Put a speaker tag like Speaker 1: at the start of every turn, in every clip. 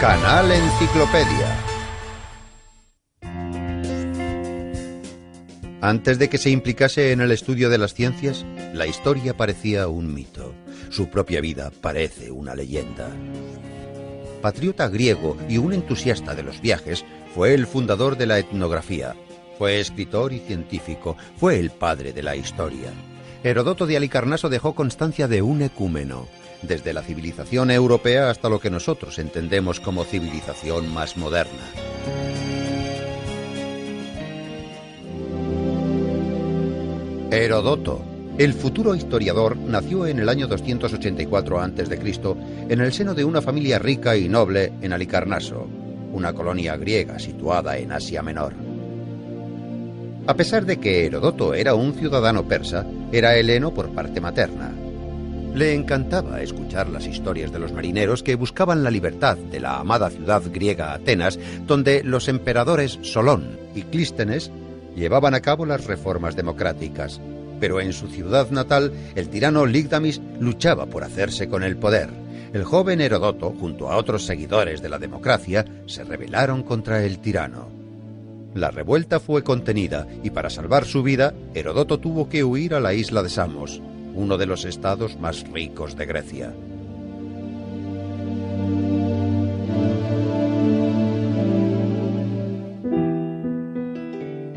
Speaker 1: Canal Enciclopedia. Antes de que se implicase en el estudio de las ciencias, la historia parecía un mito. Su propia vida parece una leyenda. Patriota griego y un entusiasta de los viajes, fue el fundador de la etnografía. Fue escritor y científico, fue el padre de la historia. Heródoto de Halicarnaso dejó constancia de un ecúmeno, desde la civilización europea hasta lo que nosotros entendemos como civilización más moderna. Heródoto, el futuro historiador, nació en el año 284 a.C. en el seno de una familia rica y noble en Halicarnaso, una colonia griega situada en Asia Menor. A pesar de que Heródoto era un ciudadano persa, era heleno por parte materna. Le encantaba escuchar las historias de los marineros que buscaban la libertad de la amada ciudad griega Atenas, donde los emperadores Solón y Clístenes llevaban a cabo las reformas democráticas. Pero en su ciudad natal, el tirano Ligdamis luchaba por hacerse con el poder. El joven Heródoto, junto a otros seguidores de la democracia, se rebelaron contra el tirano. La revuelta fue contenida y para salvar su vida, Heródoto tuvo que huir a la isla de Samos, uno de los estados más ricos de Grecia.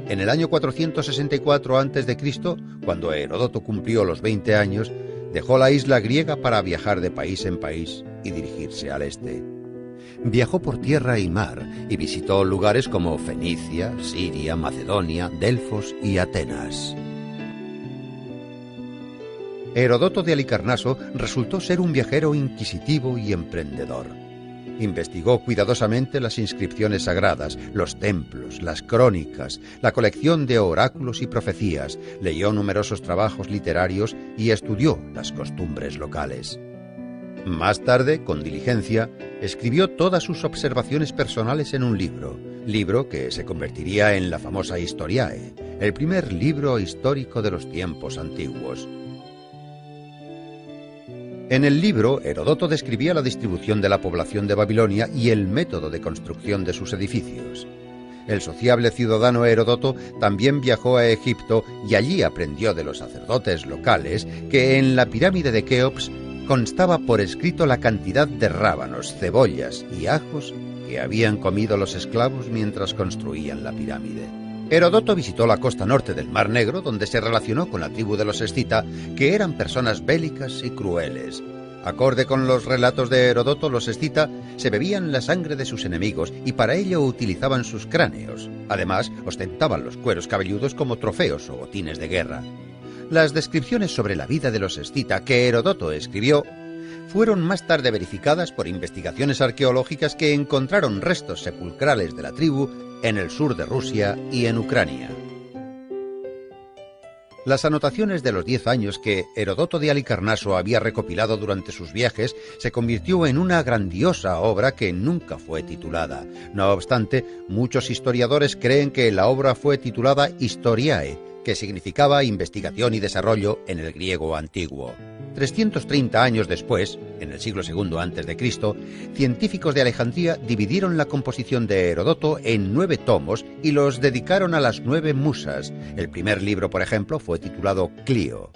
Speaker 1: En el año 464 a.C., cuando Heródoto cumplió los 20 años, dejó la isla griega para viajar de país en país y dirigirse al este. Viajó por tierra y mar y visitó lugares como Fenicia, Siria, Macedonia, Delfos y Atenas. Heródoto de Halicarnaso resultó ser un viajero inquisitivo y emprendedor. Investigó cuidadosamente las inscripciones sagradas, los templos, las crónicas, la colección de oráculos y profecías, leyó numerosos trabajos literarios y estudió las costumbres locales. Más tarde, con diligencia, escribió todas sus observaciones personales en un libro que se convertiría en la famosa Historiae, el primer libro histórico de los tiempos antiguos. En el libro, Heródoto describía la distribución de la población de Babilonia y el método de construcción de sus edificios. El sociable ciudadano Heródoto también viajó a Egipto y allí aprendió de los sacerdotes locales que en la pirámide de Keops constaba por escrito la cantidad de rábanos, cebollas y ajos que habían comido los esclavos mientras construían la pirámide. Heródoto visitó la costa norte del Mar Negro, donde se relacionó con la tribu de los escita, que eran personas bélicas y crueles. Acorde con los relatos de Heródoto, los escita se bebían la sangre de sus enemigos y para ello utilizaban sus cráneos. Además, ostentaban los cueros cabelludos como trofeos o botines de guerra. Las descripciones sobre la vida de los escita que Heródoto escribió fueron más tarde verificadas por investigaciones arqueológicas que encontraron restos sepulcrales de la tribu en el sur de Rusia y en Ucrania. Las anotaciones de los 10 años que Heródoto de Halicarnaso había recopilado durante sus viajes se convirtió en una grandiosa obra que nunca fue titulada. No obstante, muchos historiadores creen que la obra fue titulada Historiae, que significaba investigación y desarrollo en el griego antiguo. 330 años después, en el siglo II a.C., científicos de Alejandría dividieron la composición de Heródoto en 9 tomos y los dedicaron a las 9 musas. El primer libro, por ejemplo, fue titulado Clío.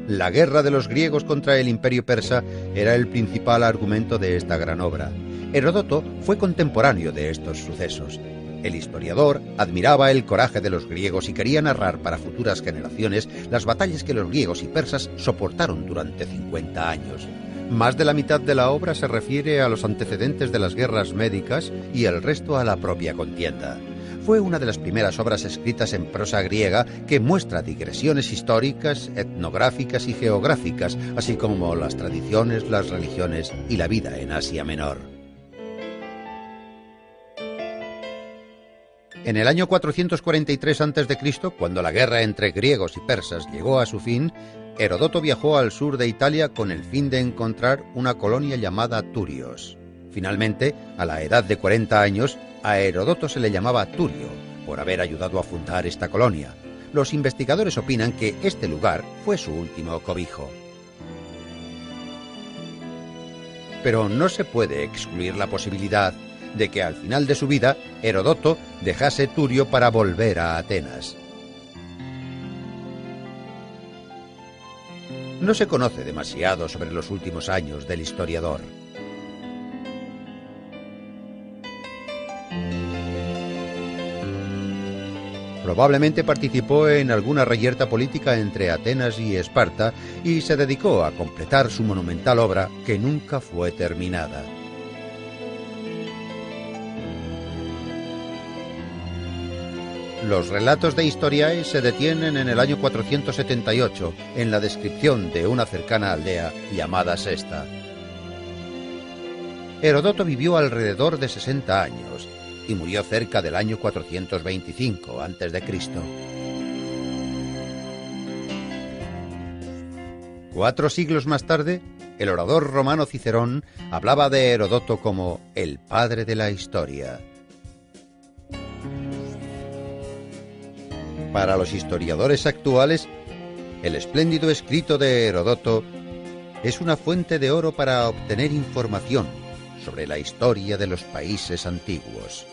Speaker 1: La guerra de los griegos contra el imperio persa era el principal argumento de esta gran obra. Heródoto fue contemporáneo de estos sucesos. El historiador admiraba el coraje de los griegos y quería narrar para futuras generaciones las batallas que los griegos y persas soportaron durante 50 años. Más de la mitad de la obra se refiere a los antecedentes de las guerras médicas y el resto a la propia contienda. Fue una de las primeras obras escritas en prosa griega que muestra digresiones históricas, etnográficas y geográficas, así como las tradiciones, las religiones y la vida en Asia Menor. En el año 443 a.C., cuando la guerra entre griegos y persas llegó a su fin, Heródoto viajó al sur de Italia con el fin de encontrar una colonia llamada Turios. Finalmente, a la edad de 40 años, a Heródoto se le llamaba Turio, por haber ayudado a fundar esta colonia. Los investigadores opinan que este lugar fue su último cobijo. pero no se puede excluir la posibilidad de que al final de su vida Heródoto dejase Turio para volver a Atenas. No se conoce demasiado sobre los últimos años del historiador. Probablemente participó en alguna reyerta política entre Atenas y Esparta y se dedicó a completar su monumental obra que nunca fue terminada. Los relatos de Historiae se detienen en el año 478, en la descripción de una cercana aldea llamada Sesta. Heródoto vivió alrededor de 60 años y murió cerca del año 425 a.C. 4 siglos más tarde, el orador romano Cicerón hablaba de Heródoto como el padre de la historia. Para los historiadores actuales, el espléndido escrito de Heródoto es una fuente de oro para obtener información sobre la historia de los países antiguos.